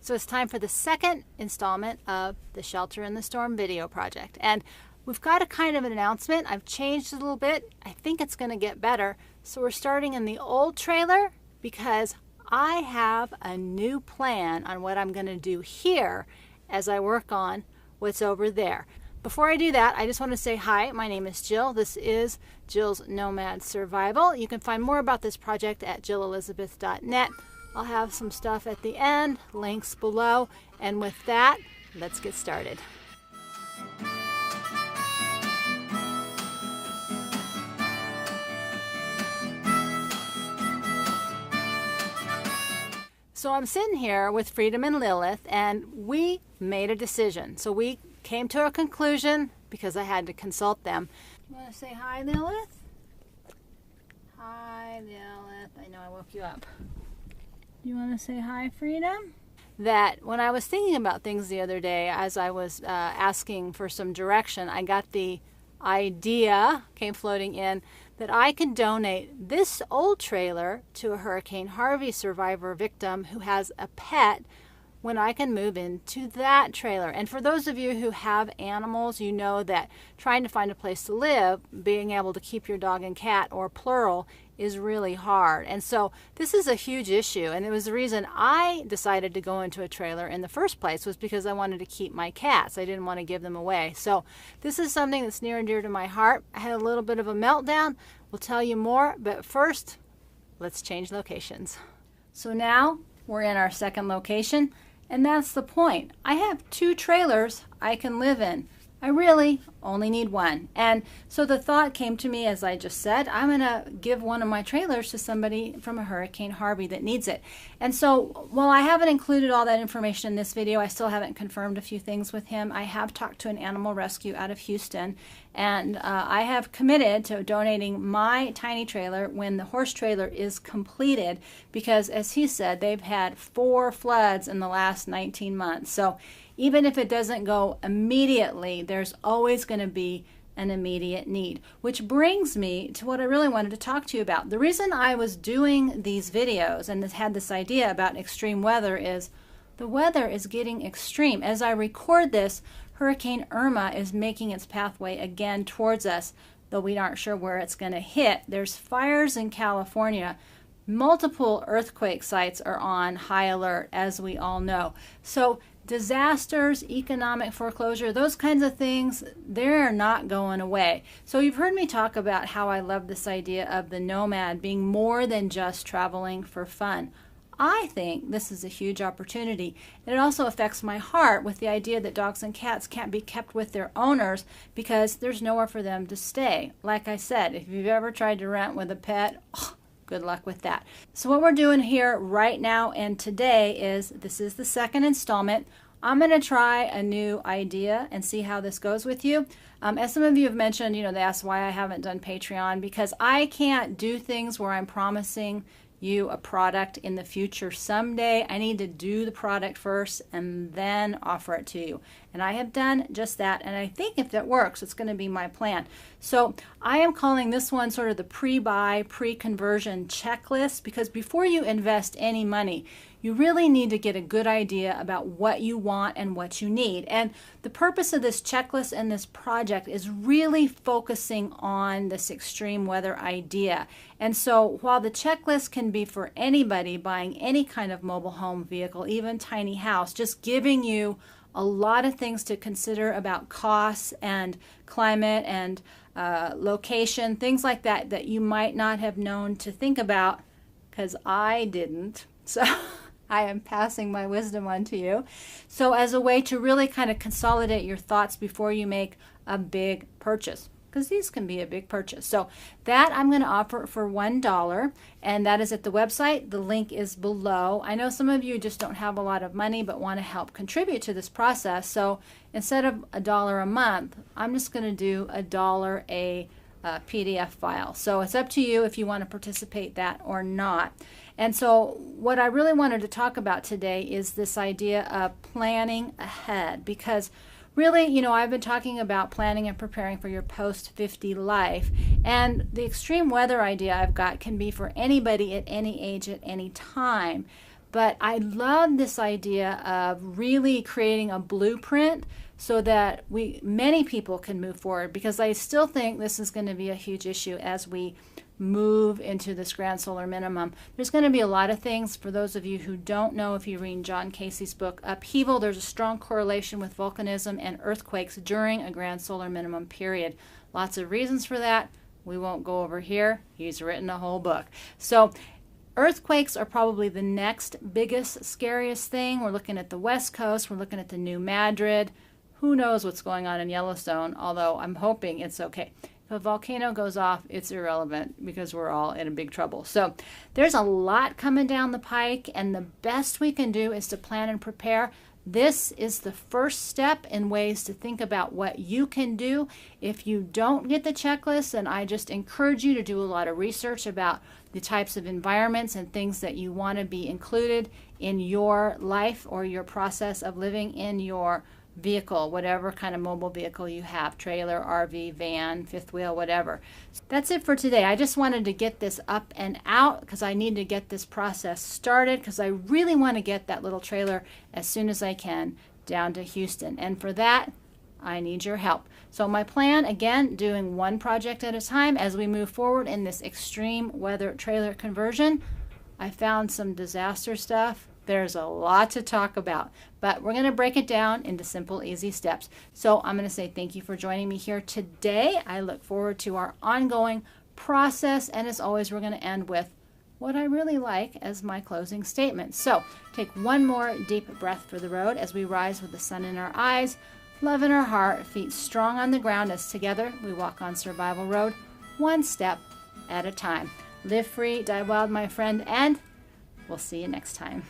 So it's time for the second installment of the Shelter in the Storm video project. And we've got a kind of an announcement. I've changed a little bit. I think it's going to get better. So we're starting in the old trailer because I have a new plan on what I'm going to do here as I work on what's over there. Before I do that, I just want to say hi. My name is Jill. This is Jill's Nomad Survival. You can find more about this project at jillelizabeth.net. I'll have some stuff at the end, links below, and with that, let's get started. So I'm sitting here with Freedom and Lilith, and we made a decision. So we came to a conclusion because I had to consult them. You want to say hi, Lilith? Hi, Lilith. I know I woke you up. You want to say hi, Freedom? That when I was thinking about things the other day, as I was asking for some direction, I got the idea, came floating in, that I could donate this old trailer to a Hurricane Harvey survivor victim who has a pet when I can move into that trailer. And for those of you who have animals, you know that trying to find a place to live, being able to keep your dog and cat, or plural, is really hard. And so this is a huge issue, and it was the reason I decided to go into a trailer in the first place, was because I wanted to keep my cats. I didn't want to give them away. So this is something that's near and dear to my heart. I had a little bit of a meltdown. We'll tell you more, but first, let's change locations. So now we're in our second location, and that's the point. I have 2 trailers I can live in. I really only need one. And so the thought came to me, as I just said, I'm going to give one of my trailers to somebody from a Hurricane Harvey that needs it. And so while I haven't included all that information in this video, I still haven't confirmed a few things with him. I have talked to an animal rescue out of Houston, and I have committed to donating my tiny trailer when the horse trailer is completed, because as he said, they've had 4 floods in the last 19 months. So even if it doesn't go immediately, there's always going to be an immediate need. Which brings me to what I really wanted to talk to you about. The reason I was doing these videos and had this idea about extreme weather is the weather is getting extreme. As I record this, Hurricane Irma is making its pathway again towards us, though we aren't sure where it's going to hit. There's fires in California. Multiple earthquake sites are on high alert, as we all know. So disasters, economic foreclosure, those kinds of things, they're not going away. So you've heard me talk about how I love this idea of the nomad being more than just traveling for fun. I think this is a huge opportunity. And it also affects my heart with the idea that dogs and cats can't be kept with their owners because there's nowhere for them to stay. Like I said, if you've ever tried to rent with a pet, good luck with that. So what we're doing here right now and today is, this is the second installment. I'm going to try a new idea and see how this goes with you. As some of you have mentioned, they ask why I haven't done Patreon, because I can't do things where I'm promising you a product in the future someday. I need to do the product first and then offer it to you. And I have done just that, and I think if that works, it's going to be my plan. So I am calling this one sort of the pre-buy, pre-conversion checklist, because before you invest any money, you really need to get a good idea about what you want and what you need. And the purpose of this checklist and this project is really focusing on this extreme weather idea. And so while the checklist can be for anybody buying any kind of mobile home vehicle, even tiny house, just giving you a lot of things to consider about costs and climate and location, things like that, that you might not have known to think about, because I didn't. So I am passing my wisdom on to you. So as a way to really kind of consolidate your thoughts before you make a big purchase, because these can be a big purchase. So that I'm going to offer for $1, and that is at the website. The link is below. I know some of you just don't have a lot of money but want to help contribute to this process. So instead of $1 a month, I'm just going to do $1 a PDF file. So it's up to you if you want to participate that or not. And so what I really wanted to talk about today is this idea of planning ahead, because really, I've been talking about planning and preparing for your post-50 life, and the extreme weather idea I've got can be for anybody at any age at any time. But I love this idea of really creating a blueprint so that many people can move forward, because I still think this is going to be a huge issue as we move into this grand solar minimum. There's going to be a lot of things. For those of you who don't know, if you read John Casey's book Upheaval, there's a strong correlation with volcanism and earthquakes during a grand solar minimum period. Lots of reasons for that. We won't go over here. He's written a whole book. So earthquakes are probably the next biggest, scariest thing. We're looking at the West Coast. We're looking at the New Madrid. Who knows what's going on in Yellowstone, although I'm hoping it's okay. If a volcano goes off, it's irrelevant because we're all in a big trouble. So there's a lot coming down the pike, and the best we can do is to plan and prepare. This is the first step in ways to think about what you can do. If you don't get the checklist, then I just encourage you to do a lot of research about the types of environments and things that you want to be included in your life or your process of living in your vehicle, whatever kind of mobile vehicle you have, trailer, RV, van, fifth wheel, whatever. That's it for today. I just wanted to get this up and out because I need to get this process started, because I really want to get that little trailer as soon as I can down to Houston. And for that, I need your help. So my plan, again, doing one project at a time as we move forward in this extreme weather trailer conversion. I found some disaster stuff. There's a lot to talk about, but we're going to break it down into simple, easy steps. So I'm going to say thank you for joining me here today. I look forward to our ongoing process. And as always, we're going to end with what I really like as my closing statement. So take one more deep breath for the road as we rise with the sun in our eyes, love in our heart, feet strong on the ground as together we walk on Survival Road, one step at a time. Live free, die wild, my friend, and we'll see you next time.